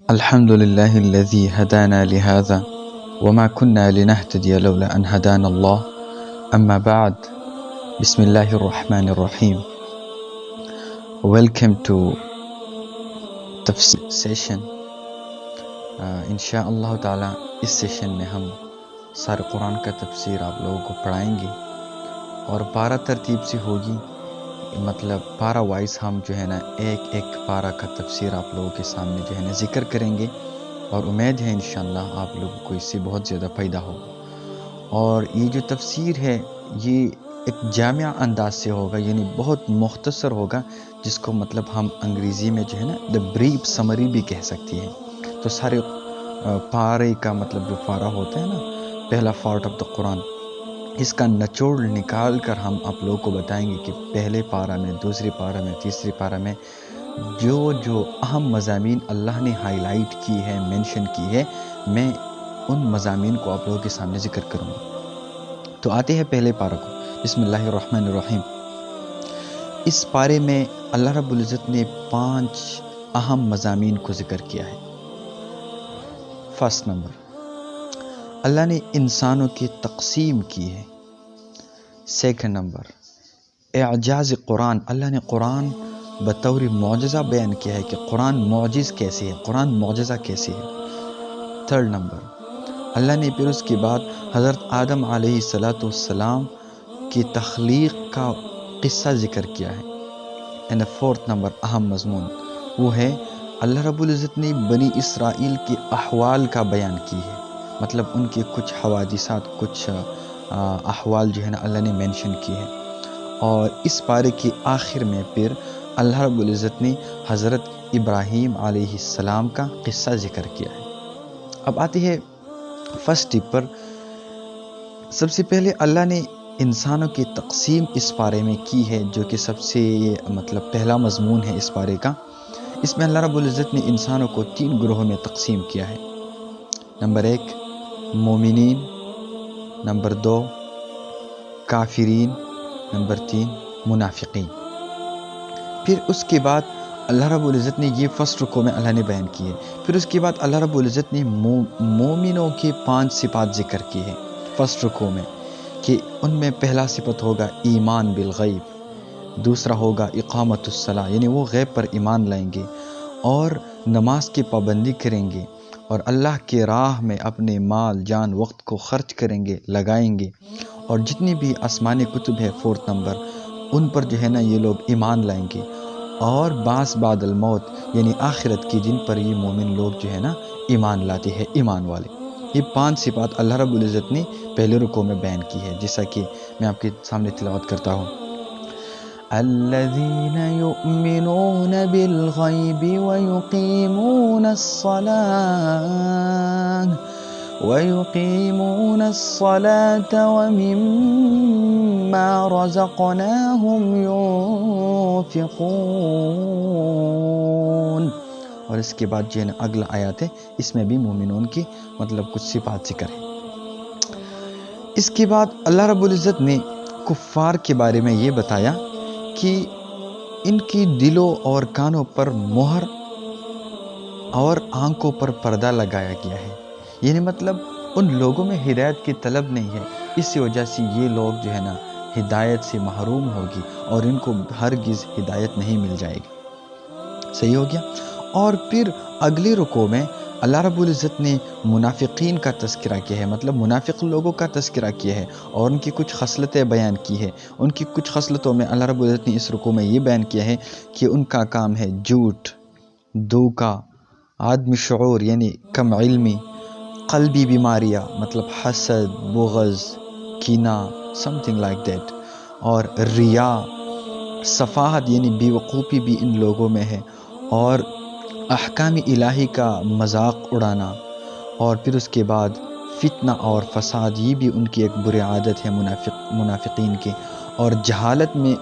الحمد لله الذي هدانا لهذا وما كنا لنهتدي لولا أن هدانا الله أما بعد بسم الله الرحمن الرحيم. Welcome to tafsir session. انشاءاللہ تعالی اس سیشن میں ہم سارے قرآن کا تفسیر آپ لوگوں کو پڑھائیں گے اور پارہ ترتیب سے ہوگی، مطلب پارہ وائز ہم جو ہے نا ایک ایک پارہ کا تفسیر آپ لوگوں کے سامنے جو ہے نا ذکر کریں گے، اور امید ہے انشاءاللہ آپ لوگوں کو اس سے بہت زیادہ فائدہ ہوگا. اور یہ جو تفسیر ہے یہ ایک جامع انداز سے ہوگا، یعنی بہت مختصر ہوگا، جس کو مطلب ہم انگریزی میں جو ہے نا دا بریف سمری بھی کہہ سکتی ہیں. تو سارے پارے کا مطلب جو پارہ ہوتا ہے نا، پہلا پارٹ آف دا قرآن، اس کا نچوڑ نکال کر ہم آپ لوگوں کو بتائیں گے کہ پہلے پارہ میں، دوسری پارہ میں، تیسری پارہ میں جو اہم مضامین اللہ نے ہائی لائٹ کی ہے، مینشن کی ہے، میں ان مضامین کو آپ لوگوں کے سامنے ذکر کروں گا. تو آتے ہیں پہلے پارہ کو. بسم اللہ الرحمن الرحیم. اس پارے میں اللہ رب العزت نے 5 اہم مضامین کو ذکر کیا ہے. فرسٹ نمبر، اللہ نے انسانوں کی تقسیم کی ہے. سیکنڈ نمبر، اعجاز قرآن، اللہ نے قرآن بطور معجزہ بیان کیا ہے کہ قرآن معجز کیسے ہے، قرآن معجزہ کیسے ہے. تھرڈ نمبر، اللہ نے پھر اس کے بعد حضرت آدم علیہ السلام کی تخلیق کا قصہ ذکر کیا ہے. اینڈ فورتھ نمبر، اہم مضمون وہ ہے اللہ رب العزت نے بنی اسرائیل کے احوال کا بیان کی ہے، مطلب ان کے کچھ حوادثات، کچھ احوال جو ہے نا اللہ نے مینشن کی ہے. اور اس پارے کے آخر میں پھر اللہ رب العزت نے حضرت ابراہیم علیہ السلام کا قصہ ذکر کیا ہے. اب آتی ہے فرسٹ ٹپ پر. سب سے پہلے اللہ نے انسانوں کی تقسیم اس پارے میں کی ہے، جو کہ سب سے مطلب پہلا مضمون ہے اس پارے کا. اس میں اللہ رب العزت نے انسانوں کو 3 گروہوں میں تقسیم کیا ہے. نمبر 1 مومنین، نمبر 2 کافرین، نمبر 3 منافقین. پھر اس کے بعد اللہ رب العزت نے یہ فرسٹ رکوع میں اللہ نے بیان کی ہے. پھر اس کے بعد اللہ رب العزت نے مومنوں کے 5 صفات ذکر کی ہے فرسٹ رکوع میں، کہ ان میں پہلا صفت ہوگا ایمان بالغیب، دوسرا ہوگا اقامت الصلاۃ، یعنی وہ غیب پر ایمان لائیں گے اور نماز کی پابندی کریں گے اور اللہ کے راہ میں اپنے مال جان وقت کو خرچ کریں گے، لگائیں گے. اور جتنی بھی آسمانی کتب ہے فورتھ نمبر، ان پر جو ہے نا یہ لوگ ایمان لائیں گے. اور بعث بعد الموت، یعنی آخرت کی، جن پر یہ مومن لوگ جو ہے نا ایمان لاتے ہیں، ایمان والے. یہ 5 صفات اللہ رب العزت نے پہلے رکوع میں بیان کی ہے، جیسا کہ میں آپ کے سامنے تلاوت کرتا ہوں. الذین یؤمنون بالغیب ویقیمون الصلاة ومما رزقناهم ينفقون. اور اس کے بعد جو ہے نا اگلا آیات ہے، اس میں بھی مومنون کی مطلب کچھ صفات ذکر ہے. اس کے بعد اللہ رب العزت نے کفار کے بارے میں یہ بتایا کہ ان کی دلوں اور کانوں پر مہر اور آنکھوں پر پردہ لگایا گیا ہے، یعنی مطلب ان لوگوں میں ہدایت کی طلب نہیں ہے، اس وجہ سے یہ لوگ جو ہے نا ہدایت سے محروم ہوگی اور ان کو ہرگز ہدایت نہیں مل جائے گی. صحیح ہو گیا. اور پھر اگلی رکوع میں اللہ رب العزت نے منافقین کا تذکرہ کیا ہے، مطلب منافق لوگوں کا تذکرہ کیا ہے اور ان کی کچھ خصلتیں بیان کی ہے. ان کی کچھ خصلتوں میں اللہ رب العزت نے اس رکوع میں یہ بیان کیا ہے کہ ان کا کام ہے جھوٹ، دھوکہ، عدم شعور یعنی کم علمی، قلبی بیماریاں مطلب حسد، بغض، کینہ، سم تھنگ لائک دیٹ، اور ریا، سفاہت یعنی بے وقوفی بھی ان لوگوں میں ہے، اور احکام الہی کا مذاق اڑانا. اور پھر اس کے بعد فتنہ اور فساد، یہ بھی ان کی ایک بری عادت ہے منافقین کی. اور جہالت میں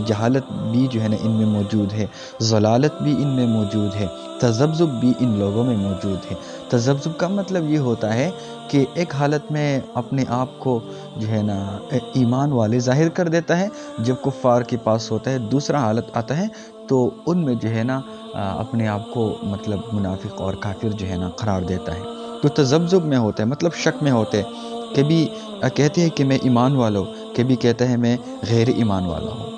جہالت بھی جو ہے نا ان میں موجود ہے، ضلالت بھی ان میں موجود ہے، تذبذب بھی ان لوگوں میں موجود ہے۔ تذبذب کا مطلب یہ ہوتا ہے کہ ایک حالت میں اپنے آپ کو جو ہے نا ایمان والے ظاہر کر دیتا ہے جب کفار کے پاس ہوتا ہے، دوسرا حالت آتا ہے تو ان میں جو ہے نا اپنے آپ کو مطلب منافق اور کافر جو ہے نا قرار دیتا ہے۔ تو تذبذب میں ہوتا ہے، مطلب شک میں ہوتے ہیں، کبھی کہتے ہیں کہ میں ایمان والا ہوں، کبھی کہتا ہے میں غیر ایمان والا ہوں۔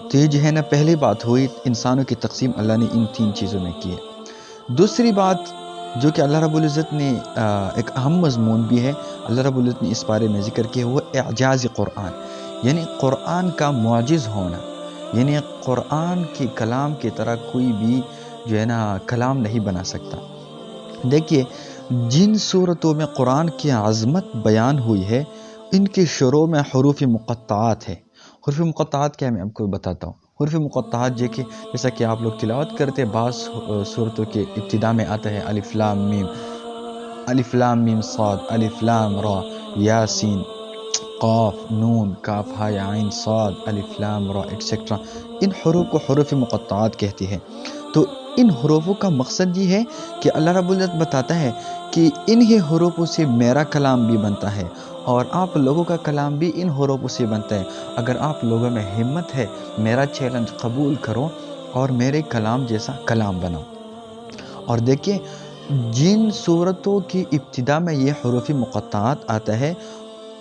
تو یہ جو ہے نا پہلی بات ہوئی، انسانوں کی تقسیم اللہ نے ان 3 چیزوں میں کی ہے۔ دوسری بات جو کہ اللہ رب العزت نے ایک اہم مضمون بھی ہے، اللہ رب العزت نے اس بارے میں ذکر کیا، وہ اعجاز قرآن، یعنی قرآن کا معجز ہونا، یعنی قرآن کی کلام کی طرح کوئی بھی جو ہے نا کلام نہیں بنا سکتا۔ دیکھیے جن صورتوں میں قرآن کی عظمت بیان ہوئی ہے ان کے شروع میں حروف مقطعات ہے۔ حروف مقطعات کیا ہے میں آپ کو بتاتا ہوں۔ حروف مقطعات جیسا کہ آپ لوگ تلاوت کرتے، بعض صورتوں کے ابتدا میں آتا ہے الف لام میم، الف لام میم صاد، الف لام را، یاسین، قاف، نون، کاف ہا یا عین صاد، الف لام را ایٹسیکٹرا۔ ان حروف کو حروف مقطعات کہتی ہے۔ تو ان حروفوں کا مقصد یہ ہے کہ اللہ رب العزت بتاتا ہے کہ انہی حروفوں سے میرا کلام بھی بنتا ہے اور آپ لوگوں کا کلام بھی ان حروفوں سے بنتا ہے۔ اگر آپ لوگوں میں ہمت ہے، میرا چیلنج قبول کرو اور میرے کلام جیسا کلام بناؤ۔ اور دیکھیں جن صورتوں کی ابتدا میں یہ حروف مقطعات آتا ہے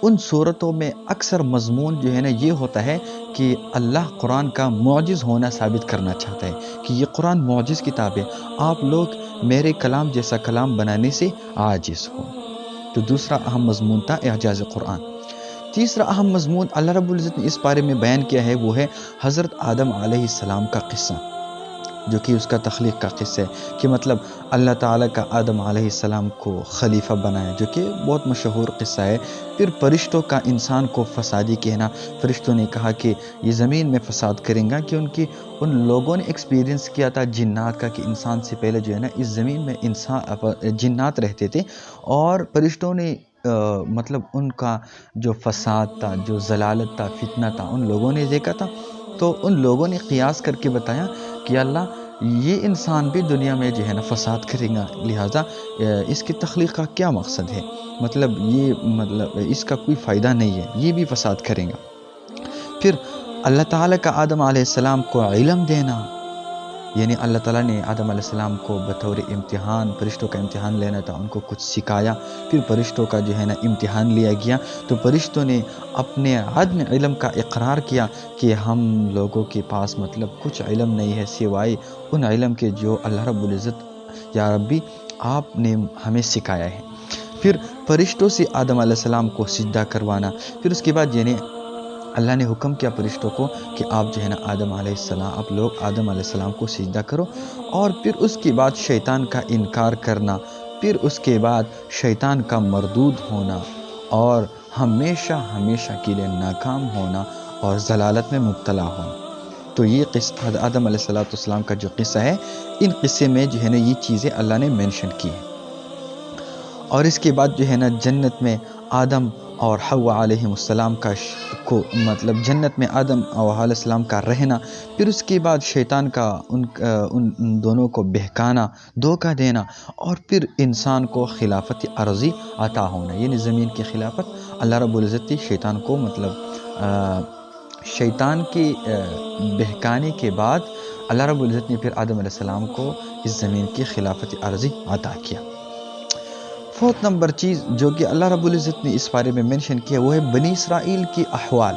ان صورتوں میں اکثر مضمون جو ہے نا یہ ہوتا ہے کہ اللہ قرآن کا معجز ہونا ثابت کرنا چاہتا ہے کہ یہ قرآن معجز کتاب ہے، آپ لوگ میرے کلام جیسا کلام بنانے سے عاجز ہو۔ تو دوسرا اہم مضمون تھا اعجاز قرآن۔ تیسرا اہم مضمون اللہ رب العزت نے اس بارے میں بیان کیا ہے، وہ ہے حضرت آدم علیہ السلام کا قصہ، جو کہ اس کا تخلیق کا قصہ ہے کہ مطلب اللہ تعالیٰ کا آدم علیہ السلام کو خلیفہ بنایا، جو کہ بہت مشہور قصہ ہے۔ پھر فرشتوں کا انسان کو فسادی کہنا، فرشتوں نے کہا کہ یہ زمین میں فساد کریں گا، کہ ان لوگوں نے ایکسپیرینس کیا تھا جنات کا کہ انسان سے پہلے جو ہے نا اس زمین میں جنات رہتے تھے، اور فرشتوں نے مطلب ان کا جو فساد تھا، جو ضلالت تھا، فتنہ تھا، ان لوگوں نے دیکھا تھا۔ تو ان لوگوں نے قیاس کر کے بتایا کہ اللہ یہ انسان بھی دنیا میں جو ہے نا فساد کرے گا، لہٰذا اس کی تخلیق کا کیا مقصد ہے، مطلب اس کا کوئی فائدہ نہیں ہے، یہ بھی فساد کرے گا۔ پھر اللہ تعالیٰ کا آدم علیہ السلام کو علم دینا، یعنی اللہ تعالیٰ نے آدم علیہ السلام کو بطور امتحان، فرشتوں کا امتحان لینا تھا، ان کو کچھ سکھایا۔ پھر فرشتوں کا جو ہے نا امتحان لیا گیا تو فرشتوں نے اپنے عدم علم کا اقرار کیا کہ ہم لوگوں کے پاس مطلب کچھ علم نہیں ہے سوائے ان علم کے جو اللہ رب العزت یا ربی آپ نے ہمیں سکھایا ہے۔ پھر فرشتوں سے آدم علیہ السلام کو سجدہ کروانا، پھر اس کے بعد یعنی اللہ نے حکم کیا فرشتوں کو کہ آپ جو ہے نا آپ لوگ آدم علیہ السلام کو سجدہ کرو، اور پھر اس کے بعد شیطان کا انکار کرنا، پھر اس کے بعد شیطان کا مردود ہونا اور ہمیشہ ہمیشہ کے لیے ناکام ہونا اور ضلالت میں مبتلا ہونا۔ تو یہ قصہ آدم علیہ السلام کا جو قصہ ہے، ان قصے میں جو ہے نا یہ چیزیں اللہ نے مینشن کی ہیں۔ اور اس کے بعد جو ہے نا جنت میں آدم اور حوا علیہ السلام کو مطلب جنت میں آدم اور علیہ السلام کا رہنا، پھر اس کے بعد شیطان کا ان دونوں کو بہکانا، دھوکہ دینا، اور پھر انسان کو خلافت عرضی عطا ہونا، یعنی زمین کی خلافت اللہ رب العزت نے شیطان کو شیطان کے بہکانے کے بعد اللہ رب العزت نے پھر آدم علیہ السلام کو اس زمین کی خلافت عرضی عطا کیا۔ فورتھ نمبر چیز جو کہ اللہ رب العزت نے اس بارے میں منشن کیا، وہ ہے بنی اسرائیل کی احوال۔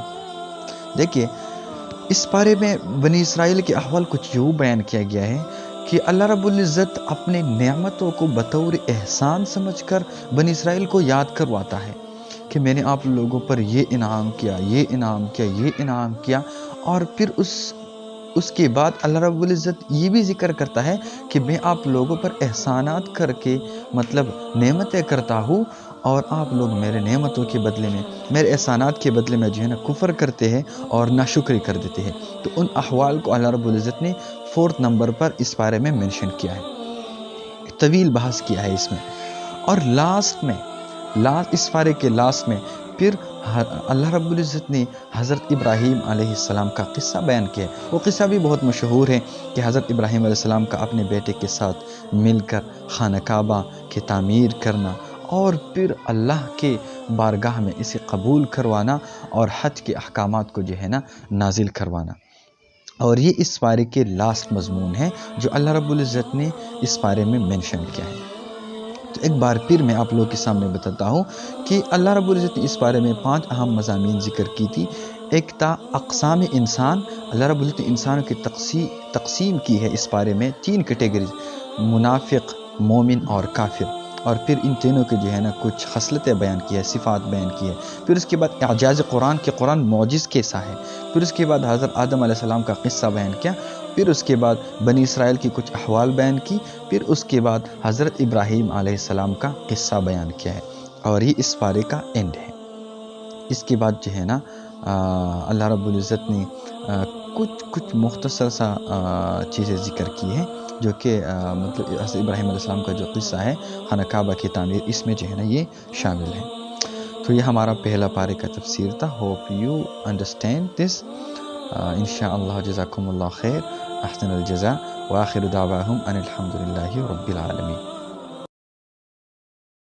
دیکھیے اس بارے میں بنی اسرائیل کے احوال کچھ یوں بیان کیا گیا ہے کہ اللہ رب العزت اپنے نعمتوں کو بطور احسان سمجھ کر بنی اسرائیل کو یاد کرواتا ہے کہ میں نے آپ لوگوں پر یہ انعام کیا، یہ انعام کیا، یہ انعام کیا، اور پھر اس کے بعد اللہ رب العزت یہ بھی ذکر کرتا ہے کہ میں آپ لوگوں پر احسانات کر کے مطلب نعمتیں کرتا ہوں، اور آپ لوگ میرے نعمتوں کے بدلے میں، میرے احسانات کے بدلے میں جو ہے نا کفر کرتے ہیں اور ناشکری کر دیتے ہیں۔ تو ان احوال کو اللہ رب العزت نے 4 نمبر پر اس بارے میں منشن کیا ہے، طویل بحث کیا ہے اس میں۔ اور اس بارے کے لاسٹ میں پھر اللہ رب العزت نے حضرت ابراہیم علیہ السلام کا قصہ بیان کیا ہے۔ وہ قصہ بھی بہت مشہور ہے کہ حضرت ابراہیم علیہ السلام کا اپنے بیٹے کے ساتھ مل کر خانہ کعبہ کی تعمیر کرنا اور پھر اللہ کے بارگاہ میں اسے قبول کروانا اور حج کے احکامات کو جو ہے نا نازل کروانا۔ اور یہ اس پارے کے لاسٹ مضمون ہے جو اللہ رب العزت نے اس پارے میں منشن کیا ہے۔ تو ایک بار پھر میں آپ لوگوں کے سامنے بتاتا ہوں کہ اللہ رب العزت نے اس بارے میں 5 اہم مضامین ذکر کی تھی۔ ایک تھا اقسام انسان، اللہ رب العزت نے انسانوں کی تقسیم کی ہے اس بارے میں 3 کیٹیگریز، منافق، مومن اور کافر، اور پھر ان تینوں کے جو ہے نا کچھ خصلتیں بیان کی ہے، صفات بیان کی ہے۔ پھر اس کے بعد اعجاز قرآن کہ قرآن معجز کیسا ہے، پھر اس کے بعد حضرت آدم علیہ السلام کا قصہ بیان کیا، پھر اس کے بعد بنی اسرائیل کی کچھ احوال بیان کی، پھر اس کے بعد حضرت ابراہیم علیہ السلام کا قصہ بیان کیا ہے، اور یہ اس پارے کا اینڈ ہے۔ اس کے بعد جو ہے نا اللہ رب العزت نے کچھ مختصر سا چیزیں ذکر کی ہیں جو کہ مطلب حضرت ابراہیم علیہ السلام کا جو قصہ ہے خانہ کعبہ کی تعمیر، اس میں جو ہے نا یہ شامل ہے۔ تو یہ ہمارا پہلا پارے کا تفسیر تھا۔ Hope you understand this. انشاءاللہ جزاکم اللہ خیر، احسن الجزاء، وآخر دعواہم ان الحمد للہ رب العالمین۔